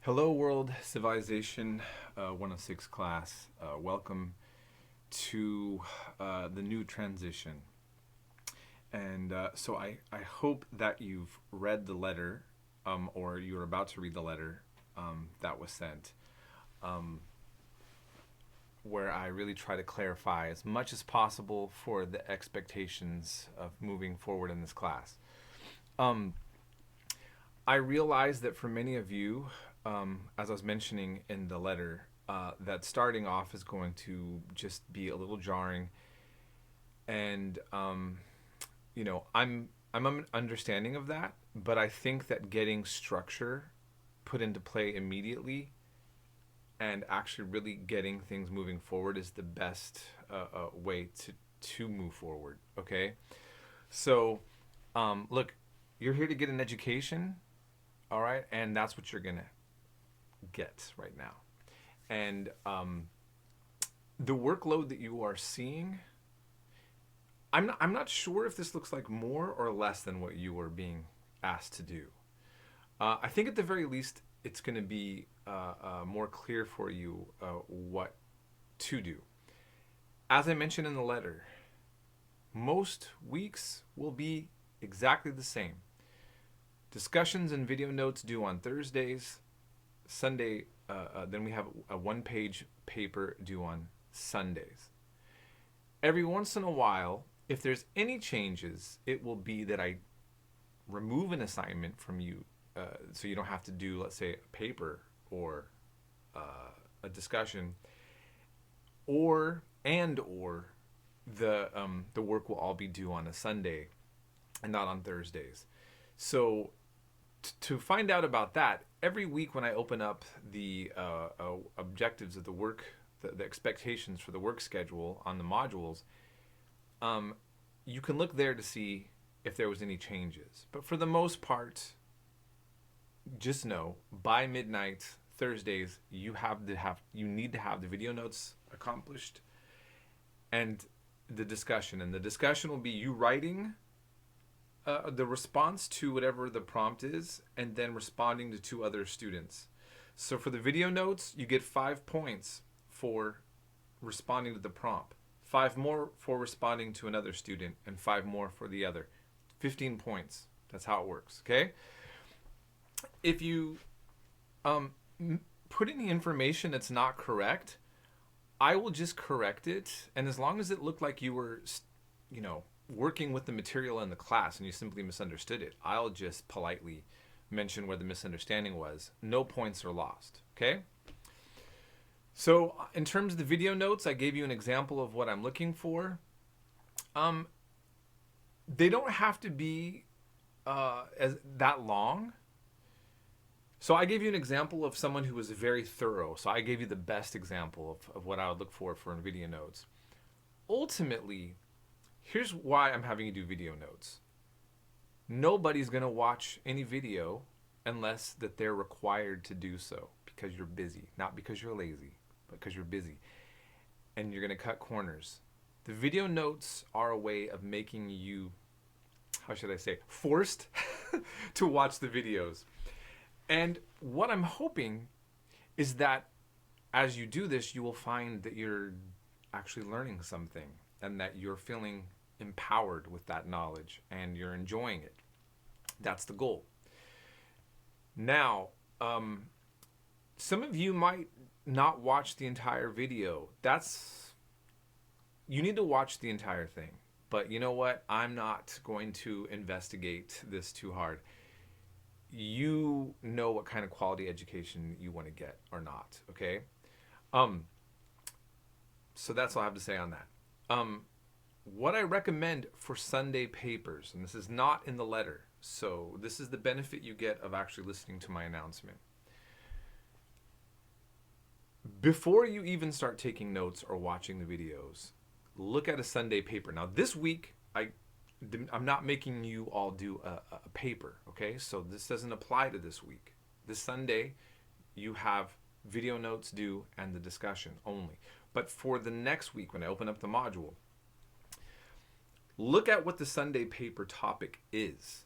Hello World Civilization 106 class. Welcome to the new transition. And so I hope that you've read the letter or you're about to read the letter that was sent where I really try to clarify as much as possible for the expectations of moving forward in this class. I realize that for many of you, as I was mentioning in the letter, that starting off is going to just be a little jarring, and you know, I'm understanding of that, but I think that getting structure put into play immediately and actually really getting things moving forward is the best way to move forward. Okay, so look, you're here to get an education, all right, and that's what you're gonna get right now. And the workload that you are seeing, I'm not sure if this looks like more or less than what you were being asked to do. I think at the very least it's going to be more clear for you what to do. As I mentioned in the letter, most weeks will be exactly the same. Discussions and video notes due on Thursdays. Sunday, then we have a one-page paper due on Sundays. Every once in a while, if there's any changes, it will be that I remove an assignment from you, so you don't have to do, let's say, a paper or a discussion, or the work will all be due on a Sunday and not on Thursdays. So to find out about that, every week when I open up the objectives of the work, the expectations for the work schedule on the modules, you can look there to see if there was any changes. But for the most part, just know by midnight Thursdays you need to have the video notes accomplished and the discussion. And the discussion will be you writing the response to whatever the prompt is, and then responding to two other students. So for the video notes, you get 5 points for responding to the prompt, 5 more for responding to another student, and 5 more for the other. 15 points. That's how it works, okay? If you put any information that's not correct, I will just correct it, and as long as it looked like you were, working with the material in the class and you simply misunderstood it, I'll just politely mention where the misunderstanding was. No points are lost, okay? So in terms of the video notes, I gave you an example of what I'm looking for. They don't have to be that long. So I gave you an example of someone who was very thorough. So I gave you the best example of what I would look for in video notes. Ultimately, here's why I'm having you do video notes. Nobody's going to watch any video unless that they're required to do so because you're busy. Not because you're lazy, but because you're busy. And you're going to cut corners. The video notes are a way of making you, how should I say, forced to watch the videos. And what I'm hoping is that as you do this, you will find that you're actually learning something and that you're feeling empowered with that knowledge and you're enjoying it. That's the goal. Now, some of you might not watch the entire video. You need to watch the entire thing. But you know what? I'm not going to investigate this too hard. You know what kind of quality education you want to get or not, okay? So that's all I have to say on that. What I recommend for Sunday papers, and this is not in the letter, so this is the benefit you get of actually listening to my announcement. Before you even start taking notes or watching the videos, look at a Sunday paper. Now this week, I'm not making you all do a paper, okay? So this doesn't apply to this week. This Sunday, you have video notes due and the discussion only. But for the next week, when I open up the module, look at what the Sunday paper topic is.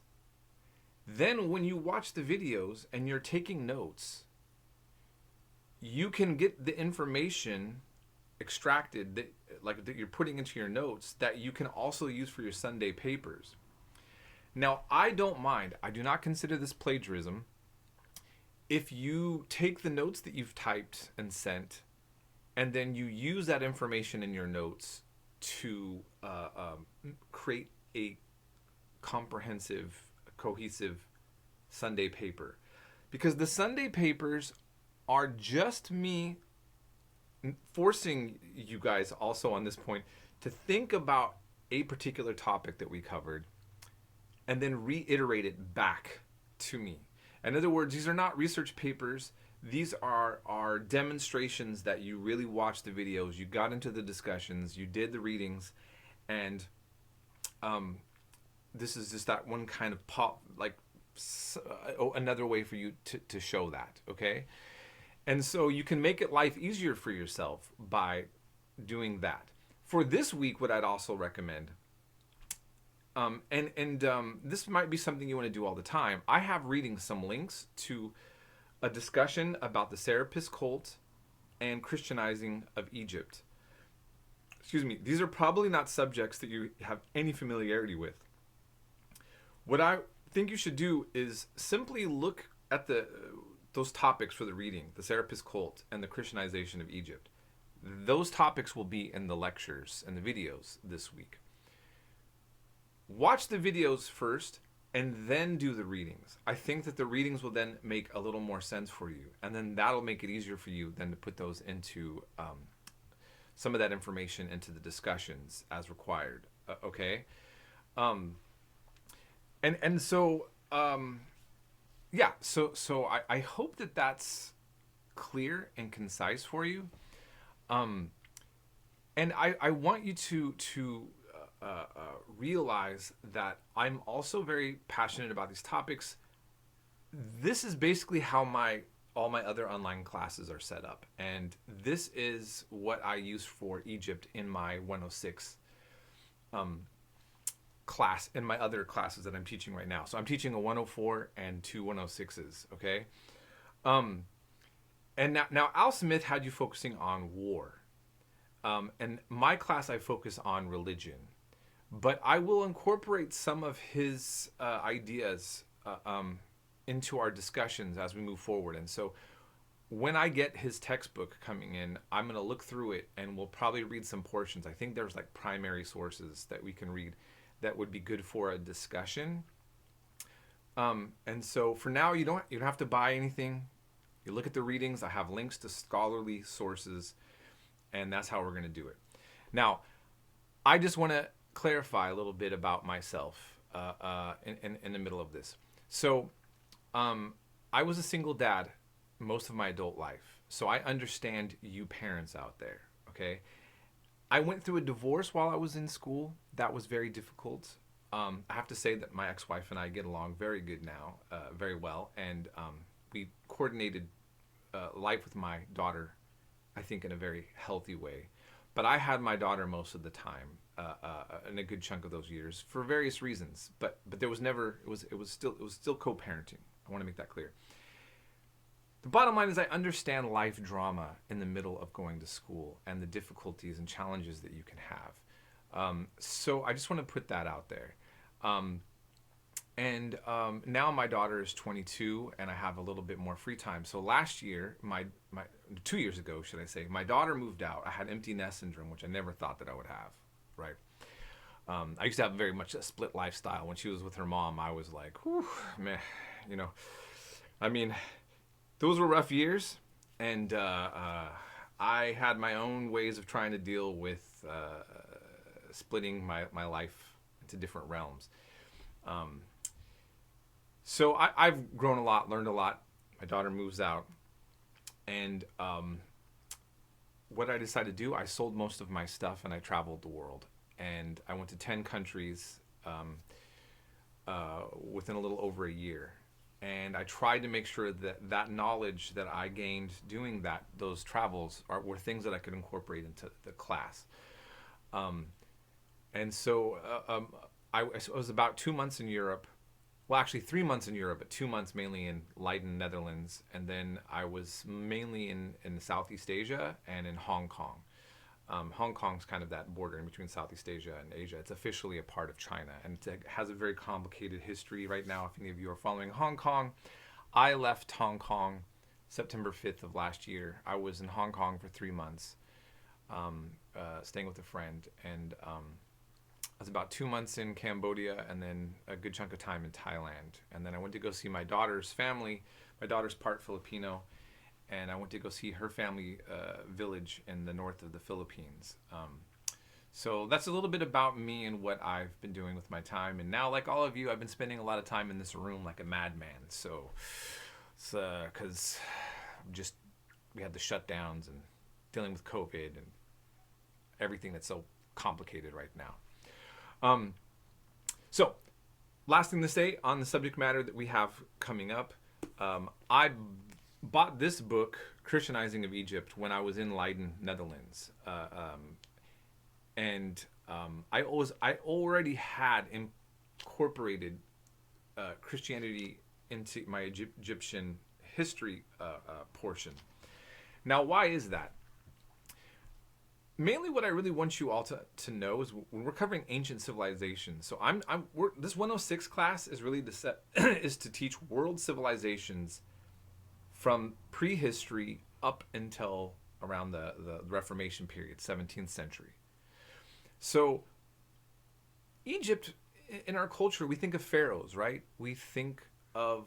Then when you watch the videos and you're taking notes, you can get the information extracted that you're putting into your notes that you can also use for your Sunday papers. Now, I don't mind. I do not consider this plagiarism. If you take the notes that you've typed and sent, and then you use that information in your notes to create a comprehensive, cohesive Sunday paper. Because the Sunday papers are just me forcing you guys also on this point to think about a particular topic that we covered and then reiterate it back to me. In other words, these are not research papers. These are demonstrations that you really watched the videos, you got into the discussions, you did the readings, and this is just that one kind of another way for you to show that, okay? And so you can make it life easier for yourself by doing that. For this week, what I'd also recommend, this might be something you want to do all the time. I have reading some links to a discussion about the Serapis cult and Christianizing of Egypt. Excuse me. These are probably not subjects that you have any familiarity with. What I think you should do is simply look at those topics for the reading, the Serapis cult and the Christianization of Egypt. Those topics will be in the lectures and the videos this week. Watch the videos first and then do the readings. I think that the readings will then make a little more sense for you, and then that'll make it easier for you then to put those into some of that information into the discussions as required. Okay? So I hope that that's clear and concise for you. And I want you to realize that I'm also very passionate about these topics. This is basically how all my other online classes are set up, and this is what I use for Egypt in my 106 class, in my other classes that I'm teaching right now. So I'm teaching a 104 and 2 106s, okay? And now Al Smith had you focusing on war. And my class, I focus on religion. But I will incorporate some of his ideas into our discussions as we move forward. And so when I get his textbook coming in, I'm going to look through it and we'll probably read some portions. I think there's like primary sources that we can read that would be good for a discussion. And so for now, you don't have to buy anything. You look at the readings. I have links to scholarly sources, and that's how we're going to do it. Now, I just want to clarify a little bit about myself in the middle of this. So I was a single dad most of my adult life. So I understand you parents out there, okay? I went through a divorce while I was in school. That was very difficult. I have to say that my ex-wife and I get along very good now, very well. And we coordinated life with my daughter, I think, in a very healthy way. But I had my daughter most of the time, in a good chunk of those years, for various reasons. But there was never, it was still co-parenting. I want to make that clear. The bottom line is I understand life drama in the middle of going to school and the difficulties and challenges that you can have. So I just want to put that out there. Now my daughter is 22 and I have a little bit more free time. So last year, 2 years ago, should I say, my daughter moved out. I had empty nest syndrome, which I never thought that I would have, right? I used to have very much a split lifestyle. When she was with her mom, I was like, whew, man, I mean, those were rough years. And I had my own ways of trying to deal with splitting my life into different realms. So I've grown a lot, learned a lot. My daughter moves out. And what I decided to do, I sold most of my stuff and I traveled the world. And I went to 10 countries within a little over a year. And I tried to make sure that knowledge that I gained doing those travels were things that I could incorporate into the class. And so I was about 2 months in Europe, well, actually 3 months in Europe, but 2 months mainly in Leiden, Netherlands, and then I was mainly in Southeast Asia and in Hong Kong. Hong Kong's kind of that border in between Southeast Asia and Asia. It's officially a part of China, and it has a very complicated history right now. If any of you are following Hong Kong, I left Hong Kong September 5th of last year. I was in Hong Kong for 3 months, staying with a friend, and I was about 2 months in Cambodia, and then a good chunk of time in Thailand. And then I went to go see my daughter's family. My daughter's part Filipino, and I went to go see her family village in the north of the Philippines. So that's a little bit about me and what I've been doing with my time. And now, like all of you, I've been spending a lot of time in this room like a madman. So it's because just we had the shutdowns and dealing with COVID and everything that's so complicated right now. So last thing to say on the subject matter that we have coming up, I bought this book, Christianizing of Egypt, when I was in Leiden, Netherlands. I already had incorporated Christianity into my Egyptian history portion. Now, why is that? Mainly what I really want you all to know is when we're covering ancient civilizations. So this 106 class is really is to teach world civilizations from prehistory up until around the Reformation period, 17th century. So Egypt, in our culture, we think of pharaohs, right? We think of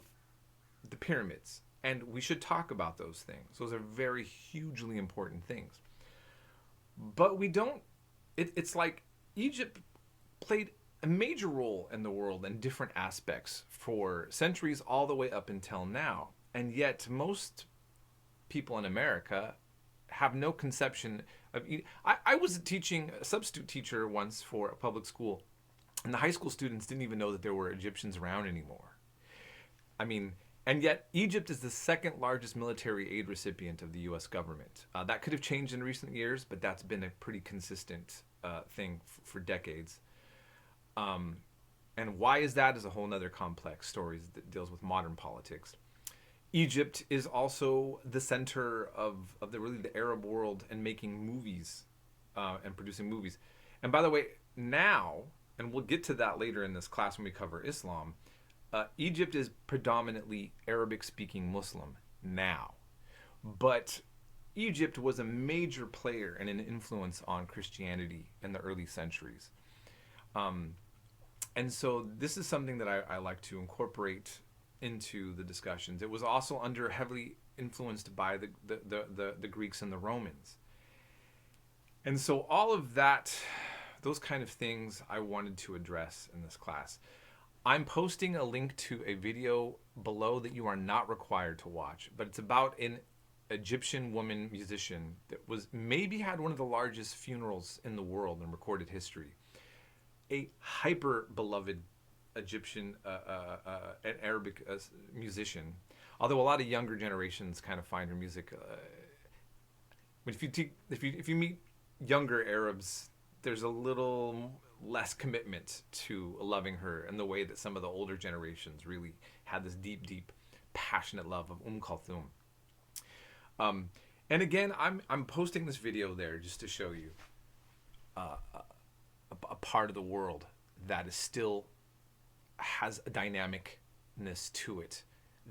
the pyramids, and we should talk about those things. Those are very hugely important things. But we don't, it's like Egypt played a major role in the world in different aspects for centuries all the way up until now. And yet most people in America have no conception of, I was teaching, a substitute teacher once for a public school, and the high school students didn't even know that there were Egyptians around anymore. I mean, and yet Egypt is the second largest military aid recipient of the U.S. government. That could have changed in recent years, but that's been a pretty consistent thing for decades. And why is that is a whole other complex story that deals with modern politics. Egypt is also the center of the Arab world and making movies and producing movies. And by the way, now, and we'll get to that later in this class when we cover Islam, Egypt is predominantly Arabic-speaking Muslim now. But Egypt was a major player and an influence on Christianity in the early centuries. And so this is something that I like to incorporate into the discussions. It was also heavily influenced by the Greeks and the Romans. And so all of that, those kind of things I wanted to address in this class. I'm posting a link to a video below that you are not required to watch, but it's about an Egyptian woman musician that maybe had one of the largest funerals in the world in recorded history. A hyper beloved Egyptian and Arabic musician, although a lot of younger generations kind of find her music. If you meet younger Arabs, there's a little less commitment to loving her in the way that some of the older generations really had this deep, passionate love of Kulthum. And again, I'm posting this video there just to show you a part of the world that is still has a dynamicness to it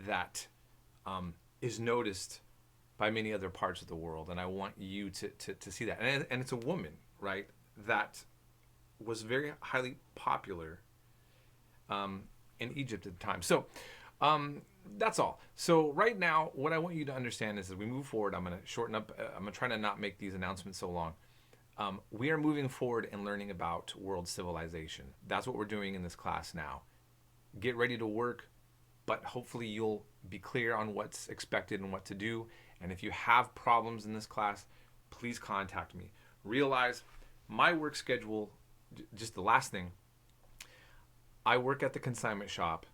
that is noticed by many other parts of the world, and I want you to see that. And it's a woman, right, that was very highly popular in Egypt at the time. So that's all. So right now, what I want you to understand is as we move forward, I'm going to shorten up. I'm going to try to not make these announcements so long. We are moving forward and learning about world civilization. That's what we're doing in this class now. Get ready to work, but hopefully you'll be clear on what's expected and what to do. And if you have problems in this class, please contact me. Realize my work schedule, just the last thing, I work at the consignment shop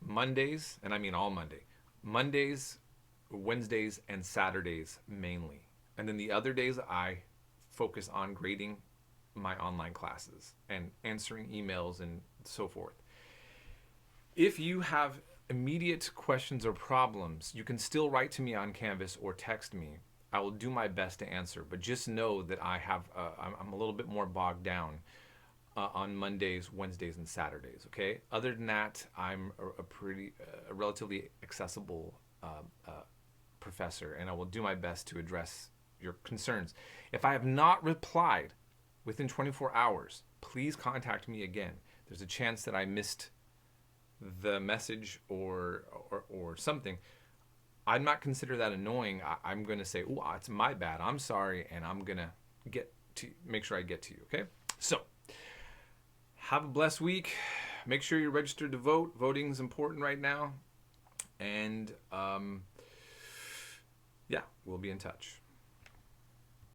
Mondays, and I mean all Mondays, Wednesdays, and Saturdays mainly. And then the other days I focus on grading my online classes and answering emails and so forth. If you have immediate questions or problems, you can still write to me on Canvas or text me. I will do my best to answer, but just know that I'm a little bit more bogged down on Mondays, Wednesdays, and Saturdays. Okay. Other than that, I'm a relatively accessible professor, and I will do my best to address your concerns. If I have not replied within 24 hours, please contact me again. There's a chance that I missed the message or something. I'm not consider that annoying. I'm going to say, "Oh, it's my bad. I'm sorry," and I'm going to make sure I get to you. Okay. So have a blessed week. Make sure you're registered to vote. Voting is important right now, and yeah, we'll be in touch.